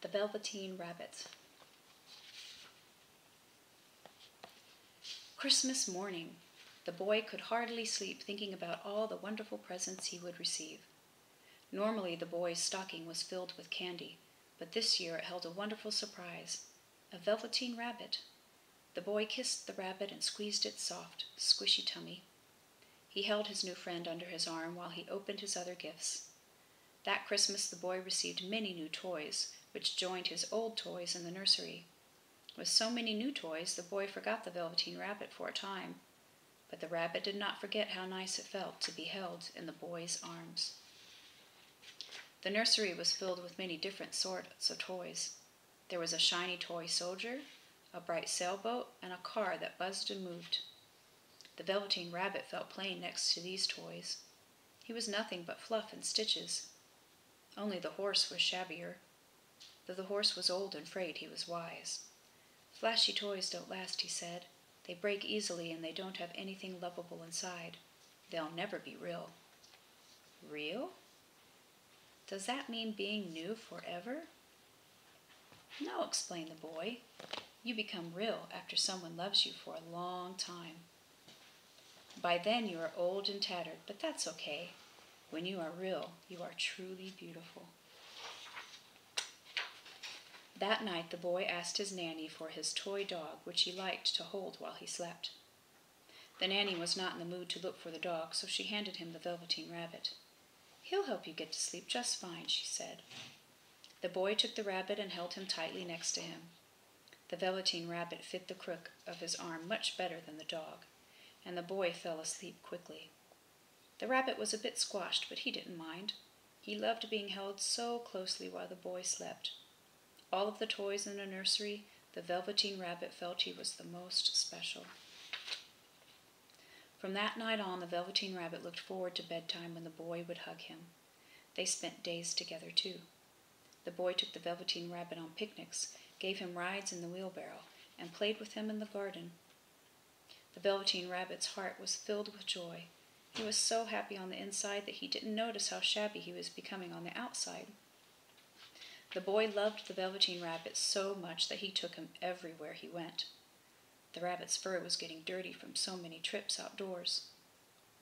The Velveteen Rabbit. Christmas morning. The boy could hardly sleep thinking about all the wonderful presents he would receive. Normally the boy's stocking was filled with candy, but this year it held a wonderful surprise, a velveteen rabbit. The boy kissed the rabbit and squeezed its soft, squishy tummy. He held his new friend under his arm while he opened his other gifts. That Christmas the boy received many new toys, which joined his old toys in the nursery. With so many new toys, the boy forgot the Velveteen Rabbit for a time, but the rabbit did not forget how nice it felt to be held in the boy's arms. The nursery was filled with many different sorts of toys. There was a shiny toy soldier, a bright sailboat, and a car that buzzed and moved. The Velveteen Rabbit felt playing next to these toys. He was nothing but fluff and stitches. Only the horse was shabbier. Though the horse was old and frayed, he was wise. Flashy toys don't last, he said. They break easily and they don't have anything lovable inside. They'll never be real. Real? Does that mean being new forever? No, explained the boy. You become real after someone loves you for a long time. By then you are old and tattered, but that's okay. When you are real, you are truly beautiful. That night the boy asked his nanny for his toy dog, which he liked to hold while he slept. The nanny was not in the mood to look for the dog, so she handed him the Velveteen Rabbit. He'll help you get to sleep just fine, she said. The boy took the rabbit and held him tightly next to him. The Velveteen Rabbit fit the crook of his arm much better than the dog, and the boy fell asleep quickly. The rabbit was a bit squashed, but he didn't mind. He loved being held so closely while the boy slept. All of the toys in the nursery, the Velveteen Rabbit felt he was the most special. From that night on, the Velveteen Rabbit looked forward to bedtime when the boy would hug him. They spent days together, too. The boy took the Velveteen Rabbit on picnics, gave him rides in the wheelbarrow, and played with him in the garden. The Velveteen Rabbit's heart was filled with joy. He was so happy on the inside that he didn't notice how shabby he was becoming on the outside. The boy loved the Velveteen Rabbit so much that he took him everywhere he went. The rabbit's fur was getting dirty from so many trips outdoors,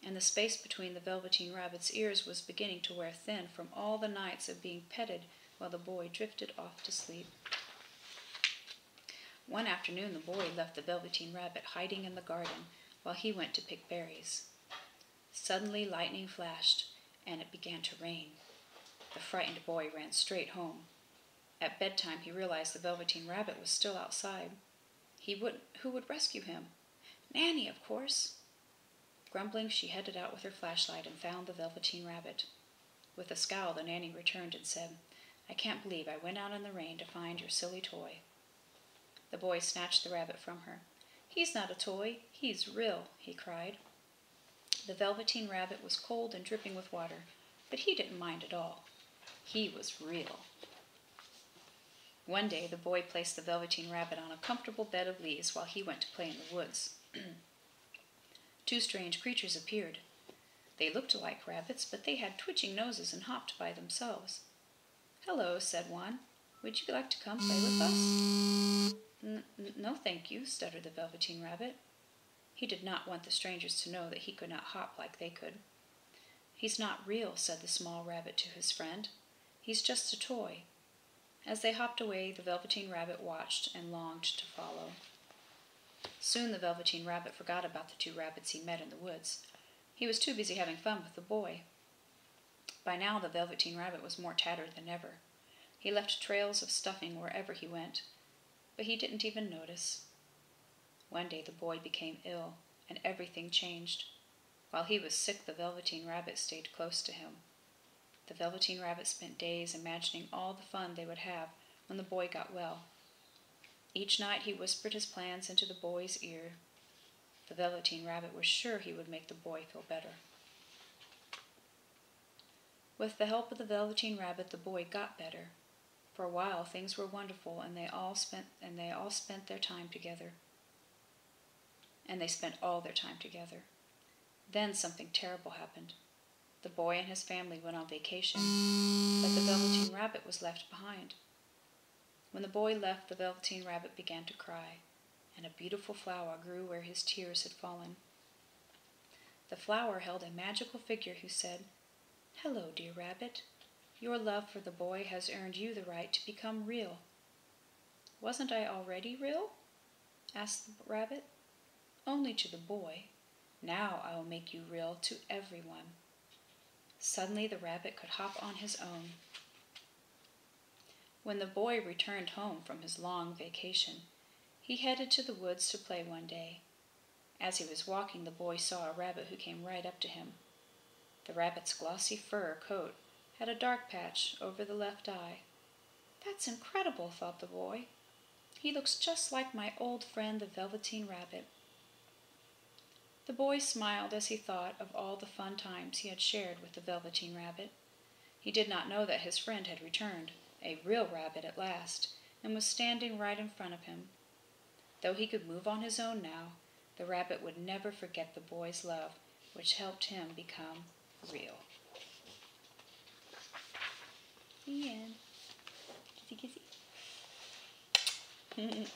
and the space between the Velveteen Rabbit's ears was beginning to wear thin from all the nights of being petted while the boy drifted off to sleep. One afternoon the boy left the Velveteen Rabbit hiding in the garden while he went to pick berries. Suddenly lightning flashed, and it began to rain. The frightened boy ran straight home. At bedtime he realized the Velveteen Rabbit was still outside. Who would rescue him? Nanny, of course. Grumbling, she headed out with her flashlight and found the Velveteen Rabbit. With a scowl, the nanny returned and said, I can't believe I went out in the rain to find your silly toy. The boy snatched the rabbit from her. He's not a toy, he's real, he cried. The Velveteen Rabbit was cold and dripping with water, but he didn't mind at all. He was real. One day the boy placed the Velveteen Rabbit on a comfortable bed of leaves while he went to play in the woods. Two strange creatures appeared. They looked like rabbits, but they had twitching noses and hopped by themselves. Hello, said one. Would you like to come play with us? No, thank you, stuttered the Velveteen Rabbit. He did not want the strangers to know that he could not hop like they could. He's not real, said the small rabbit to his friend. He's just a toy. As they hopped away, the Velveteen Rabbit watched and longed to follow. Soon the Velveteen Rabbit forgot about the two rabbits he met in the woods. He was too busy having fun with the boy. By now the Velveteen Rabbit was more tattered than ever. He left trails of stuffing wherever he went, but he didn't even notice. One day the boy became ill, and everything changed. While he was sick, the Velveteen Rabbit stayed close to him. The Velveteen Rabbit spent days imagining all the fun they would have when the boy got well. Each night he whispered his plans into the boy's ear. The Velveteen Rabbit was sure he would make the boy feel better. With the help of the Velveteen Rabbit, the boy got better. For a while things were wonderful, and they spent their time together. And they spent all their time together. Then something terrible happened. The boy and his family went on vacation, but the Velveteen Rabbit was left behind. When the boy left, the Velveteen Rabbit began to cry, and a beautiful flower grew where his tears had fallen. The flower held a magical figure who said, "Hello, dear Rabbit. Your love for the boy has earned you the right to become real." "Wasn't I already real?" asked the rabbit. "Only to the boy. Now I will make you real to everyone." Suddenly the rabbit could hop on his own. When the boy returned home from his long vacation, he headed to the woods to play one day. As he was walking, the boy saw a rabbit who came right up to him. The rabbit's glossy fur coat had a dark patch over the left eye. "That's incredible," thought the boy. "He looks just like my old friend the Velveteen Rabbit." The boy smiled as he thought of all the fun times he had shared with the Velveteen Rabbit. He did not know that his friend had returned, a real rabbit at last, and was standing right in front of him. Though he could move on his own now, the rabbit would never forget the boy's love, which helped him become real. The end. Kissy, kissy.